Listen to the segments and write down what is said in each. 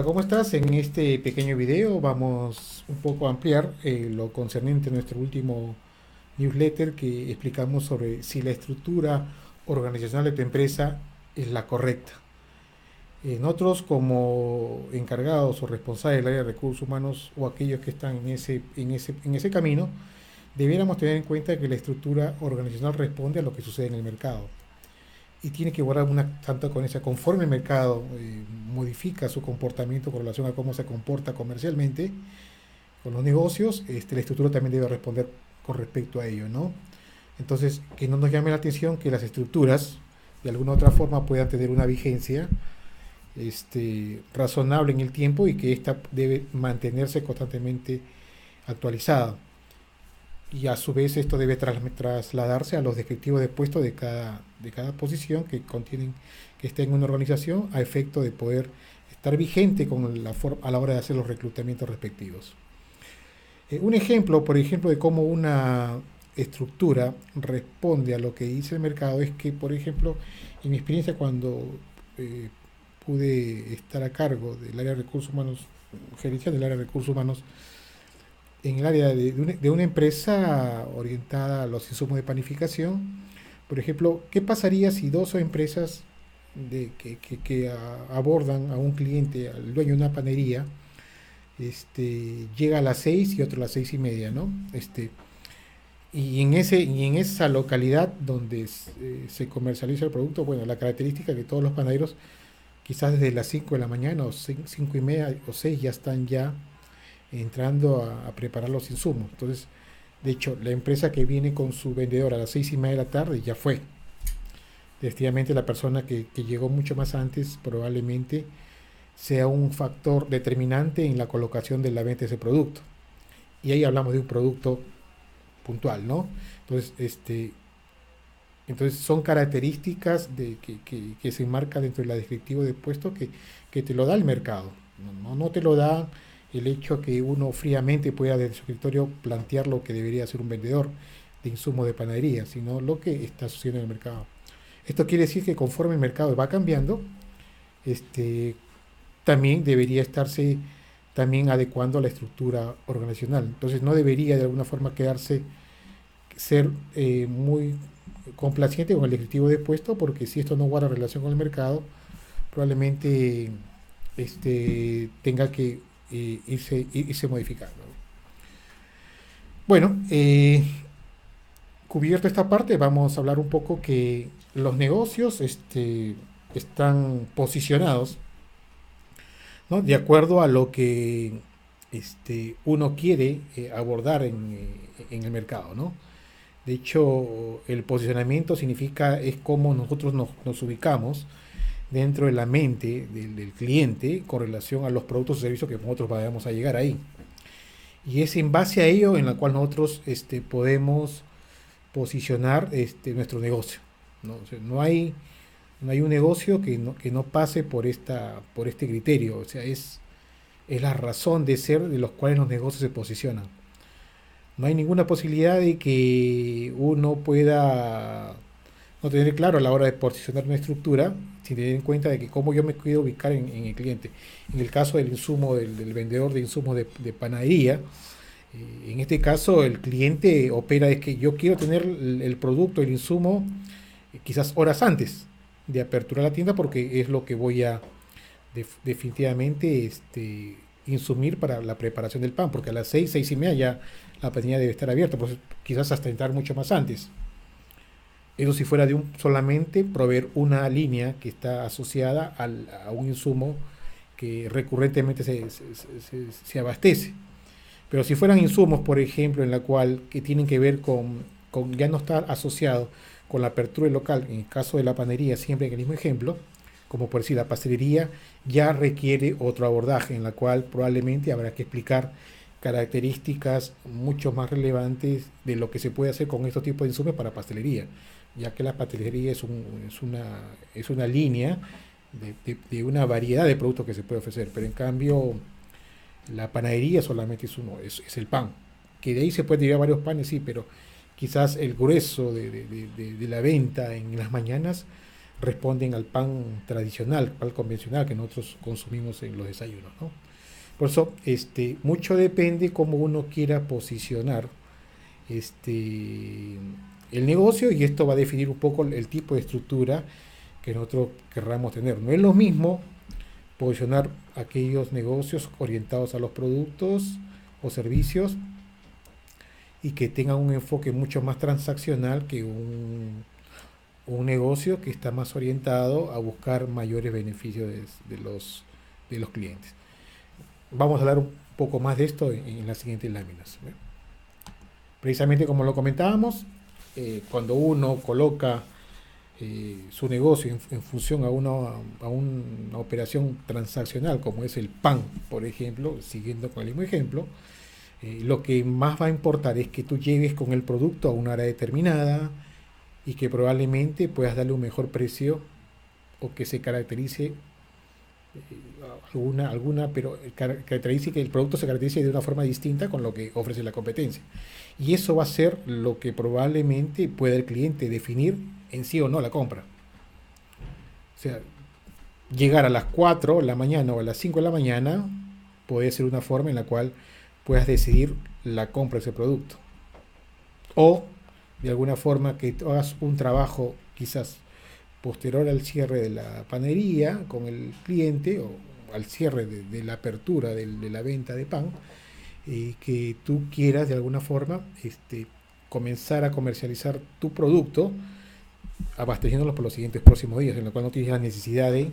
¿Cómo estás? En este pequeño video vamos un poco a ampliar lo concerniente a nuestro último newsletter que explicamos sobre si la estructura organizacional de tu empresa es la correcta. Nosotros como encargados o responsables del área de recursos humanos o aquellos que están en ese camino, debiéramos tener en cuenta que la estructura organizacional responde a lo que sucede en el mercado y tiene que guardar una tanta con esa conforme el mercado modifica su comportamiento con relación a cómo se comporta comercialmente con los negocios, la estructura también debe responder con respecto a ello, ¿no? Entonces, que no nos llame la atención que las estructuras de alguna u otra forma puedan tener una vigencia razonable en el tiempo y que ésta debe mantenerse constantemente actualizada. Y a su vez esto debe trasladarse a los descriptivos de puesto de cada posición que contienen, que esté en una organización a efecto de poder estar vigente a la hora de hacer los reclutamientos respectivos. Un ejemplo, por ejemplo, de cómo una estructura responde a lo que dice el mercado es que, por ejemplo, en mi experiencia cuando eh, pude estar a cargo del área de recursos humanos, gerencial del área de recursos humanos, en el área de una empresa orientada a los insumos de panificación. Por ejemplo, ¿qué pasaría si dos empresas que abordan a un cliente, al dueño de una panería, llega a las 6 y otro a las 6:30, ¿no? Y en esa localidad donde se comercializa el producto, bueno, la característica que todos los panaderos, quizás desde las 5 de la mañana o 5:30 o 6 ya están ya entrando a preparar los insumos. Entonces, de hecho, la empresa que viene con su vendedor a las 6:30 de la tarde ya fue. Definitivamente la persona que llegó mucho más antes probablemente sea un factor determinante en la colocación de la venta de ese producto. Y ahí hablamos de un producto puntual, ¿no? Entonces, entonces son características que se enmarcan dentro de la descriptiva de puesto que te lo da el mercado. No te lo da el hecho que uno fríamente pueda desde su escritorio plantear lo que debería hacer un vendedor de insumos de panadería, sino lo que está sucediendo en el mercado. Esto quiere decir que conforme el mercado va cambiando, este, también debería estarse también adecuando a la estructura organizacional. Entonces no debería de alguna forma ser muy complaciente con el ejecutivo de puesto, porque si esto no guarda relación con el mercado, probablemente tenga que irse modificando. Bueno, cubierto esta parte, vamos a hablar un poco que los negocios están posicionados, ¿no?, de acuerdo a lo que uno quiere abordar en el mercado, ¿no? De hecho, el posicionamiento significa es cómo nosotros nos ubicamos dentro de la mente del cliente con relación a los productos o servicios que nosotros vayamos a llegar ahí. Y es en base a ello en la cual nosotros podemos posicionar nuestro negocio, ¿no? O sea, no hay un negocio que no pase por este criterio. O sea, es la razón de ser de los cuales los negocios se posicionan. No hay ninguna posibilidad de que uno pueda no tener claro a la hora de posicionar una estructura sin tener en cuenta de que cómo yo me quiero ubicar en el cliente. En el caso del insumo, del vendedor de insumos de panadería, en este caso el cliente opera es que yo quiero tener el producto, el insumo, quizás horas antes de aperturar la tienda porque es lo que voy a definitivamente insumir para la preparación del pan, porque a las 6:30 ya la panadería debe estar abierta, pues quizás hasta entrar mucho más antes. Eso si fuera de solamente proveer una línea que está asociada a un insumo que recurrentemente se abastece. Pero si fueran insumos, por ejemplo, en la cual que tienen que ver con ya no estar asociado con la apertura del local, en el caso de la panadería, siempre en el mismo ejemplo, como por decir la pastelería, ya requiere otro abordaje en la cual probablemente habrá que explicar características mucho más relevantes de lo que se puede hacer con estos tipos de insumos para pastelería, ya que la pastelería es una línea de una variedad de productos que se puede ofrecer, pero en cambio la panadería solamente es el pan, que de ahí se pueden derivar varios panes, sí, pero quizás el grueso de la venta en las mañanas responden al pan tradicional, pan convencional que nosotros consumimos en los desayunos, ¿no? Por eso, mucho depende cómo uno quiera posicionar este, el negocio, y esto va a definir un poco el tipo de estructura que nosotros querramos tener. No es lo mismo posicionar aquellos negocios orientados a los productos o servicios y que tengan un enfoque mucho más transaccional que un negocio que está más orientado a buscar mayores beneficios de los clientes. Vamos a hablar un poco más de esto en las siguientes láminas. Precisamente como lo comentábamos, cuando uno coloca su negocio en función a una operación transaccional como es el pan, por ejemplo, siguiendo con el mismo ejemplo, lo que más va a importar es que tú llegues con el producto a una área determinada y que probablemente puedas darle un mejor precio o que se caracterice pero caracterice que el producto se caracterice de una forma distinta con lo que ofrece la competencia. Y eso va a ser lo que probablemente pueda el cliente definir en sí o no la compra. O sea, llegar a las 4 de la mañana o a las 5 de la mañana puede ser una forma en la cual puedas decidir la compra de ese producto. O de alguna forma que hagas un trabajo quizás posterior al cierre de la panadería con el cliente o al cierre de la apertura de la venta de pan, que tú quieras de alguna forma comenzar a comercializar tu producto abasteciéndolo por los siguientes próximos días, en lo cual no tienes la necesidad de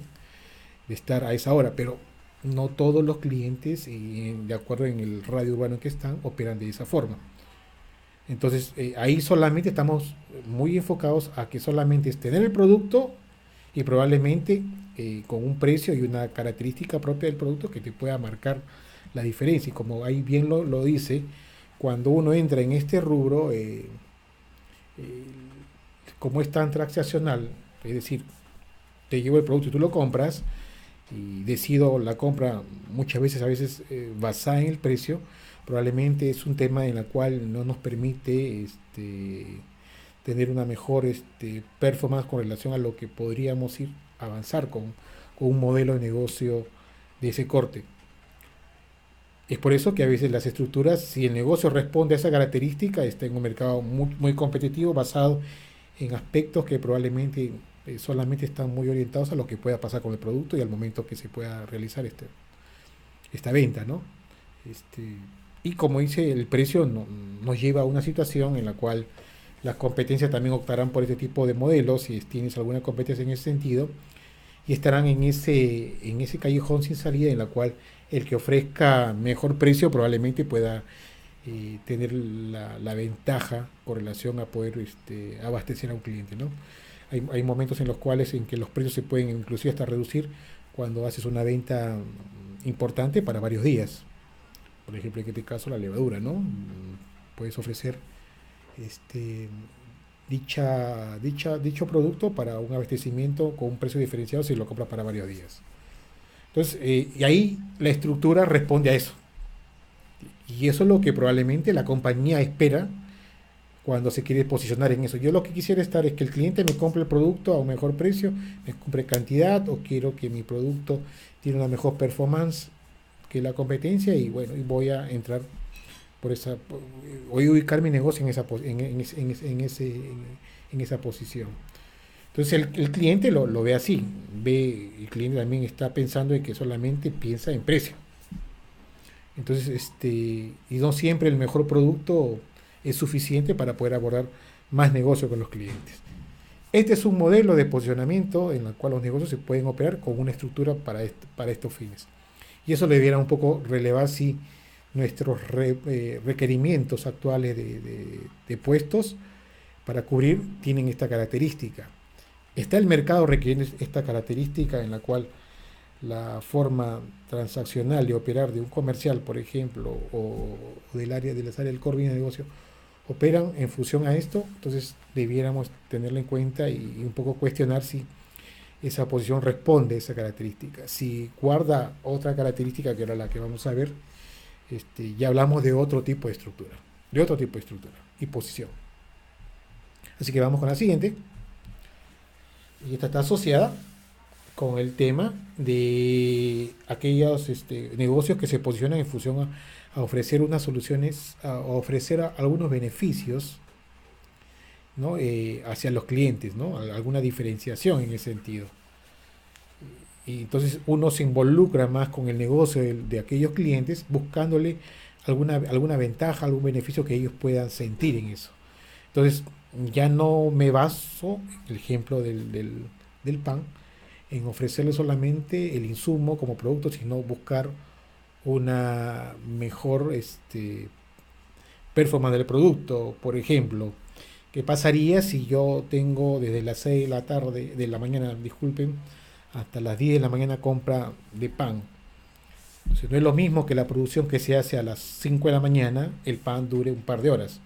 estar a esa hora, pero no todos los clientes, de acuerdo en el radio urbano en que están, operan de esa forma. Entonces, ahí solamente estamos muy enfocados a que solamente es tener el producto y probablemente con un precio y una característica propia del producto que te pueda marcar la diferencia. Y como ahí bien lo dice, cuando uno entra en este rubro, como es tan transaccional, es decir, te llevo el producto y tú lo compras, y decido la compra muchas veces, a veces basada en el precio, probablemente es un tema en el cual no nos permite tener una mejor performance con relación a lo que podríamos ir a avanzar con un modelo de negocio de ese corte. Es por eso que a veces las estructuras, si el negocio responde a esa característica, está en un mercado muy, muy competitivo basado en aspectos que probablemente solamente están muy orientados a lo que pueda pasar con el producto y al momento que se pueda realizar esta venta, ¿no? Y como dice, el precio nos lleva a una situación en la cual las competencias también optarán por este tipo de modelos, si tienes alguna competencia en ese sentido, y estarán en ese callejón sin salida en la cual el que ofrezca mejor precio probablemente pueda tener la ventaja con relación a poder abastecer a un cliente, ¿no? Hay momentos en los cuales en que los precios se pueden inclusive hasta reducir cuando haces una venta importante para varios días. Por ejemplo, en este caso la levadura, ¿no? Puedes ofrecer dicho producto para un abastecimiento con un precio diferenciado si lo compras para varios días. Entonces, y ahí la estructura responde a eso. Y eso es lo que probablemente la compañía espera cuando se quiere posicionar en eso. Yo lo que quisiera estar es que el cliente me compre el producto a un mejor precio, me compre cantidad, o quiero que mi producto tiene una mejor performance que la competencia, y bueno, y voy a entrar voy a ubicar mi negocio en esa posición. Entonces el cliente lo ve así, el cliente también está pensando en que solamente piensa en precio. Entonces, y no siempre el mejor producto es suficiente para poder abordar más negocio con los clientes. Este es un modelo de posicionamiento en el cual los negocios se pueden operar con una estructura para estos fines. Y eso debiera un poco relevar si nuestros requerimientos actuales de puestos para cubrir tienen esta característica. Está el mercado requiriendo esta característica en la cual la forma transaccional de operar de un comercial, por ejemplo, o de las áreas del core business de negocio, operan en función a esto. Entonces debiéramos tenerlo en cuenta y un poco cuestionar si esa posición responde a esa característica. Si guarda otra característica que era la que vamos a ver, ya hablamos de otro tipo de estructura, y posición. Así que vamos con la siguiente. Y esta está asociada con el tema de aquellos negocios que se posicionan en función a ofrecer unas soluciones, a ofrecer algunos beneficios, ¿no? Hacia los clientes, ¿no? Alguna diferenciación en ese sentido. Y entonces uno se involucra más con el negocio de aquellos clientes buscándole alguna ventaja, algún beneficio que ellos puedan sentir en eso. Entonces ya no me baso, el ejemplo del pan, en ofrecerle solamente el insumo como producto, sino buscar una mejor performance del producto. Por ejemplo, ¿qué pasaría si yo tengo desde las 6 de la tarde, de la mañana, disculpen, hasta las 10 de la mañana compra de pan? Entonces, no es lo mismo que la producción que se hace a las 5 de la mañana, el pan dure un par de horas,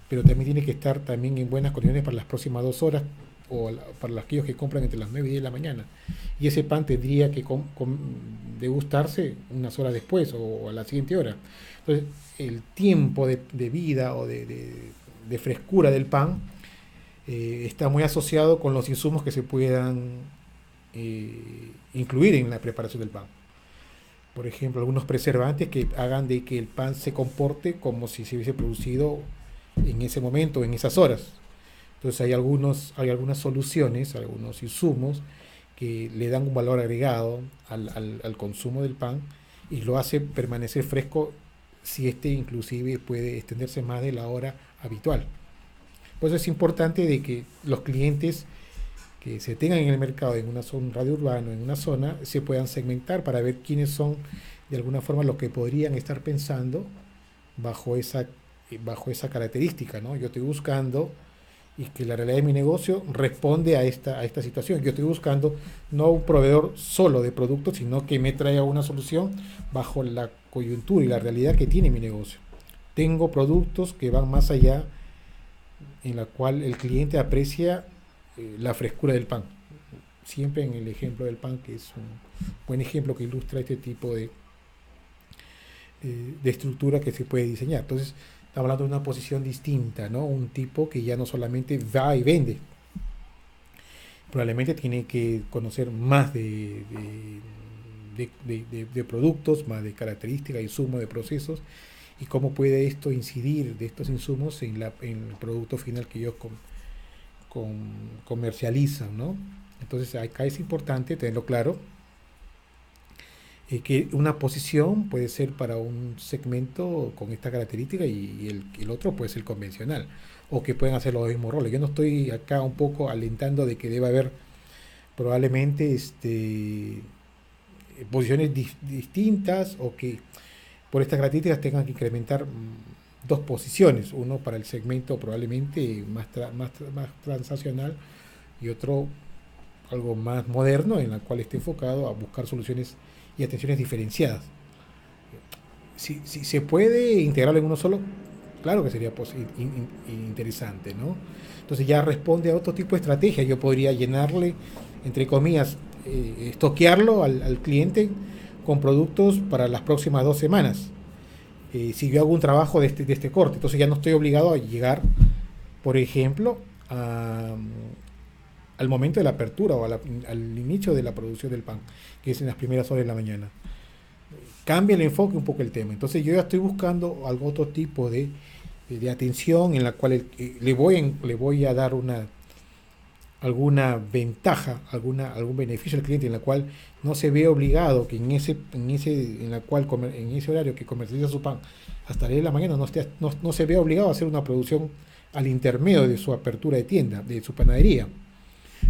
pero también tiene que estar también en buenas condiciones para las próximas 2 horas o para aquellos que compran entre las 9 y 10 de la mañana. Y ese pan tendría que degustarse unas horas después o a la siguiente hora. Entonces, el tiempo de vida o de frescura del pan está muy asociado con los insumos que se puedan incluir en la preparación del pan. Por ejemplo, algunos preservantes que hagan de que el pan se comporte como si se hubiese producido en ese momento, en esas horas. Entonces hay algunas soluciones, algunos insumos que le dan un valor agregado al consumo del pan y lo hace permanecer fresco si este inclusive puede extenderse más de la hora habitual. Por eso es importante de que los clientes que se tengan en el mercado en una zona, un radio urbano, en una zona, se puedan segmentar para ver quiénes son de alguna forma los que podrían estar pensando bajo esa característica, ¿no? Yo estoy buscando y que la realidad de mi negocio responde a esta situación. Yo estoy buscando no un proveedor solo de productos, sino que me traiga una solución bajo la coyuntura y la realidad que tiene mi negocio. Tengo productos que van más allá, en la cual el cliente aprecia la frescura del pan. Siempre en el ejemplo del pan, que es un buen ejemplo que ilustra este tipo de estructura que se puede diseñar. Entonces, estamos hablando de una posición distinta, ¿no? Un tipo que ya no solamente va y vende, probablemente tiene que conocer más de productos, más de características, insumos, de procesos, y cómo puede esto incidir de estos insumos en el producto final que ellos comercializan, ¿no? Entonces acá es importante tenerlo claro, que una posición puede ser para un segmento con esta característica y el otro puede ser convencional, o que pueden hacer los mismos roles. Yo no estoy acá un poco alentando de que deba haber probablemente posiciones distintas o que por estas características tengan que incrementar dos posiciones, uno para el segmento probablemente más transaccional y otro algo más moderno en la cual esté enfocado a buscar soluciones y atenciones diferenciadas. Si se puede integrarlo en uno solo, claro que sería interesante, ¿no? Entonces ya responde a otro tipo de estrategia. Yo podría llenarle, entre comillas, estoquearlo al cliente con productos para las próximas 2 semanas. Si yo hago un trabajo de este corte, entonces ya no estoy obligado a llegar, por ejemplo, al momento de la apertura o al inicio de la producción del pan, que es en las primeras horas de la mañana. Cambia el enfoque un poco el tema. Entonces yo ya estoy buscando otro tipo de atención en la cual le voy a dar alguna ventaja, algún beneficio al cliente, en la cual no se ve obligado que en ese horario que comercializa su pan hasta las 10 de la mañana no se ve obligado a hacer una producción al intermedio de su apertura de tienda, de su panadería.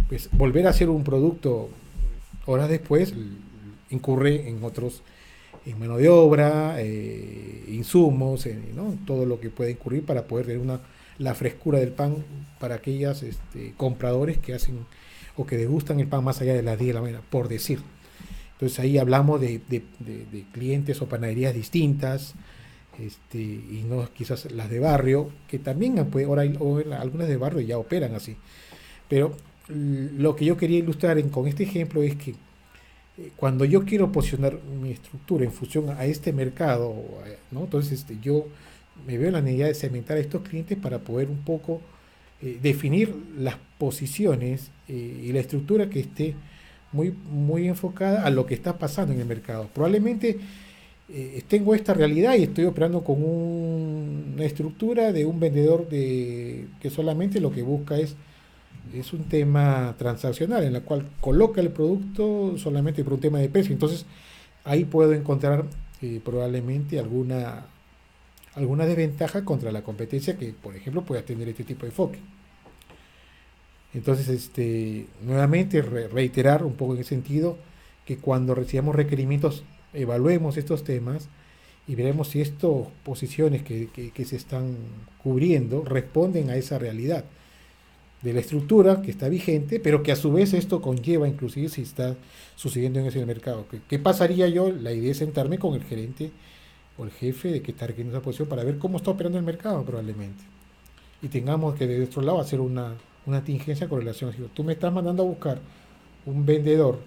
Pues volver a hacer un producto horas después incurre en mano de obra, insumos, ¿no? Todo lo que puede incurrir para poder tener la frescura del pan para aquellos compradores que hacen o que degustan el pan más allá de las 10 de la mañana, por decir. Entonces ahí hablamos de clientes o panaderías distintas, y no quizás las de barrio, que también ahora algunas de barrio ya operan así. Pero lo que yo quería ilustrar con este ejemplo es que cuando yo quiero posicionar mi estructura en función a este mercado, ¿no? Entonces yo me veo en la necesidad de segmentar a estos clientes para poder un poco definir las posiciones y la estructura que esté muy enfocada a lo que está pasando en el mercado. Probablemente tengo esta realidad y estoy operando con una estructura de un vendedor que solamente lo que busca es un tema transaccional, en la cual coloca el producto solamente por un tema de precio. Entonces, ahí puedo encontrar probablemente alguna desventaja contra la competencia que, por ejemplo, pueda tener este tipo de enfoque. Entonces, nuevamente reiterar un poco en ese sentido que cuando recibamos requerimientos evaluemos estos temas y veremos si estas posiciones que se están cubriendo responden a esa realidad de la estructura que está vigente, pero que a su vez esto conlleva inclusive si está sucediendo en ese mercado. ¿Qué pasaría yo? La idea es sentarme con el gerente o el jefe de que está requiriendo esa posición para ver cómo está operando el mercado probablemente. Y tengamos que de nuestro lado hacer una tingencia con relación a eso. Tú me estás mandando a buscar un vendedor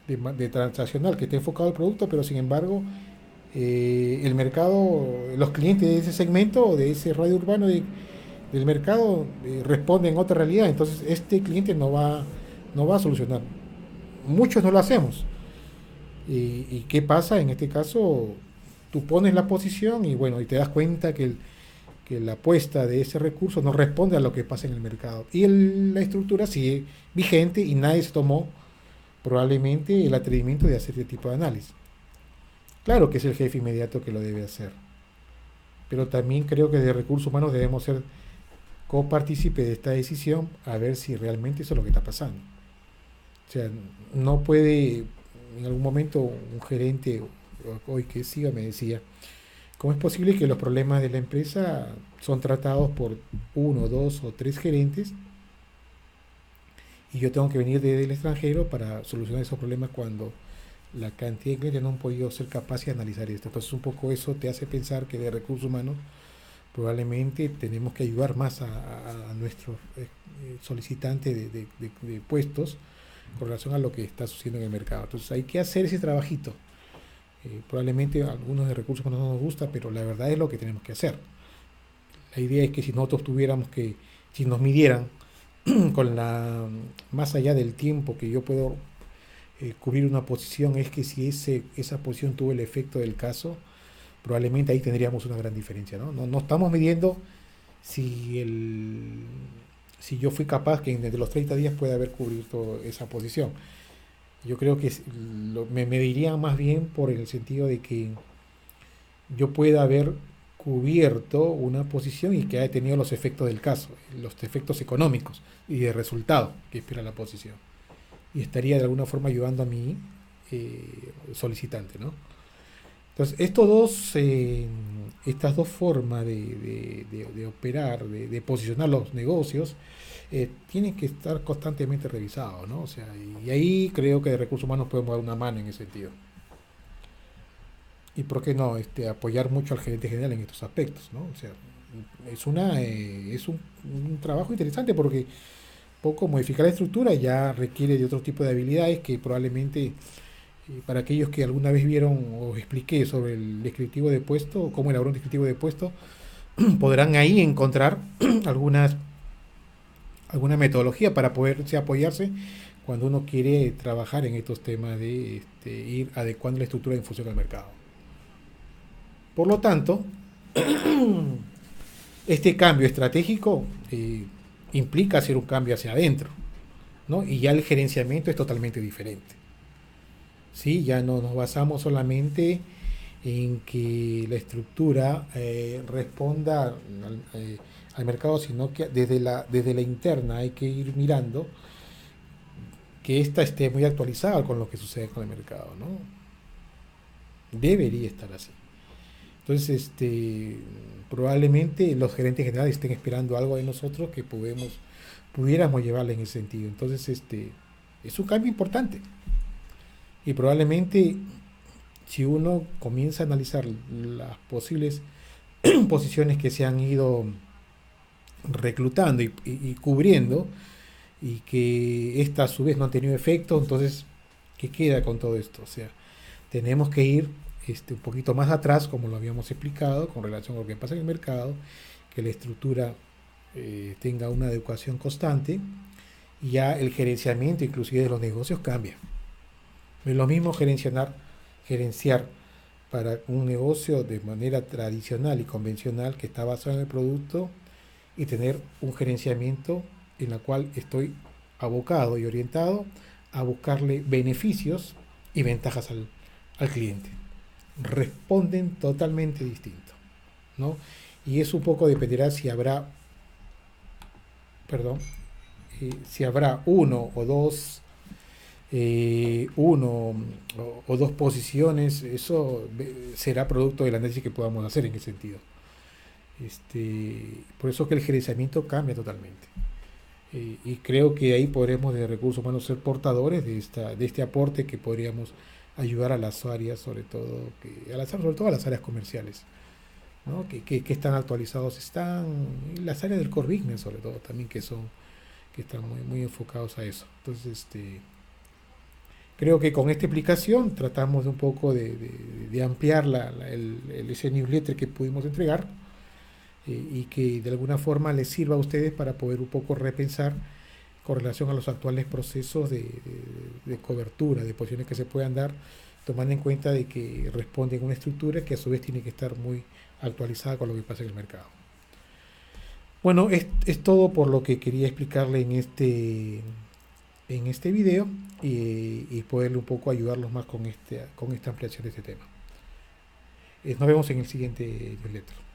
de transaccional que esté enfocado al producto, pero sin embargo el mercado, los clientes de ese segmento o de ese radio urbano del mercado responden a otra realidad. Entonces este cliente no va a solucionar. Muchos no lo hacemos. ¿Y qué pasa? En este caso, tú pones la posición y bueno, y te das cuenta que la apuesta de ese recurso no responde a lo que pasa en el mercado. Y la estructura sigue vigente y nadie se tomó probablemente el atrevimiento de hacer este tipo de análisis. Claro que es el jefe inmediato que lo debe hacer, pero también creo que de recursos humanos debemos ser copartícipe de esta decisión a ver si realmente eso es lo que está pasando. O sea, no puede en algún momento un gerente hoy que siga me decía, ¿cómo es posible que los problemas de la empresa son tratados por uno, dos o tres gerentes y yo tengo que venir desde el extranjero para solucionar esos problemas cuando la cantidad de clientes no han podido ser capaces de analizar esto? Entonces un poco eso te hace pensar que de recursos humanos probablemente tenemos que ayudar más a nuestros solicitantes de puestos con relación a lo que está sucediendo en el mercado. Entonces hay que hacer ese trabajito. Probablemente a algunos de recursos humanos no nos gusta, pero la verdad es lo que tenemos que hacer. La idea es que si nosotros tuviéramos si nos midieran con más allá del tiempo que yo puedo cubrir una posición, es que si esa posición tuvo el efecto del caso, probablemente ahí tendríamos una gran diferencia, ¿no? No estamos midiendo si yo fui capaz que desde los 30 días pueda haber cubierto esa posición. Yo creo que me mediría más bien por el sentido de que yo pueda haber cubierto una posición y que haya tenido los efectos del caso, los efectos económicos y de resultado que espera la posición. Y estaría de alguna forma ayudando a mi solicitante, ¿no? Entonces, estas dos formas de operar, de posicionar los negocios, tienen que estar constantemente revisados, ¿no? O sea, y ahí creo que de recursos humanos podemos dar una mano en ese sentido. Y por qué no, apoyar mucho al gerente general en estos aspectos, ¿no? O sea, es un trabajo interesante porque poco modificar la estructura ya requiere de otro tipo de habilidades que probablemente para aquellos que alguna vez vieron o expliqué sobre el descriptivo de puesto, cómo elaborar un descriptivo de puesto, podrán ahí encontrar alguna metodología para poderse apoyarse cuando uno quiere trabajar en estos temas de ir adecuando la estructura en función al mercado. Por lo tanto, este cambio estratégico implica hacer un cambio hacia adentro, ¿no? Y ya el gerenciamiento es totalmente diferente. ¿Sí? Ya no nos basamos solamente en que la estructura responda al mercado, sino que desde la interna hay que ir mirando que ésta esté muy actualizada con lo que sucede con el mercado, ¿no? Debería estar así. Entonces, probablemente los gerentes generales estén esperando algo de nosotros que pudiéramos llevarle en ese sentido. Entonces, es un cambio importante. Y probablemente si uno comienza a analizar las posibles posiciones que se han ido reclutando y cubriendo y que esta a su vez no ha tenido efecto, entonces, ¿qué queda con todo esto? O sea, tenemos que ir un poquito más atrás, como lo habíamos explicado, con relación a lo que pasa en el mercado, que la estructura tenga una adecuación constante, y ya el gerenciamiento inclusive de los negocios cambia. No es lo mismo gerenciar para un negocio de manera tradicional y convencional que está basado en el producto, y tener un gerenciamiento en la cual estoy abocado y orientado a buscarle beneficios y ventajas al cliente. Responden totalmente distinto, ¿no? Y eso un poco dependerá si habrá, perdón, si habrá uno o dos posiciones. Eso será producto del análisis que podamos hacer en ese sentido. Por eso que el gerenciamiento cambia totalmente. Y creo que ahí podremos de recursos humanos ser portadores de este aporte que podríamos ayudar a las áreas, sobre todo a las áreas comerciales, ¿no? Que están actualizados están, y las áreas del core business sobre todo también, que están muy enfocados a eso. Entonces, creo que con esta explicación tratamos de un poco de ampliar ese newsletter que pudimos entregar, y que de alguna forma les sirva a ustedes para poder un poco repensar con relación a los actuales procesos de cobertura, de posiciones que se puedan dar, tomando en cuenta de que responden a una estructura que a su vez tiene que estar muy actualizada con lo que pasa en el mercado. Bueno, es todo por lo que quería explicarle en este video, y poderle un poco ayudarlos más con esta ampliación de este tema. Nos vemos en el siguiente newsletter.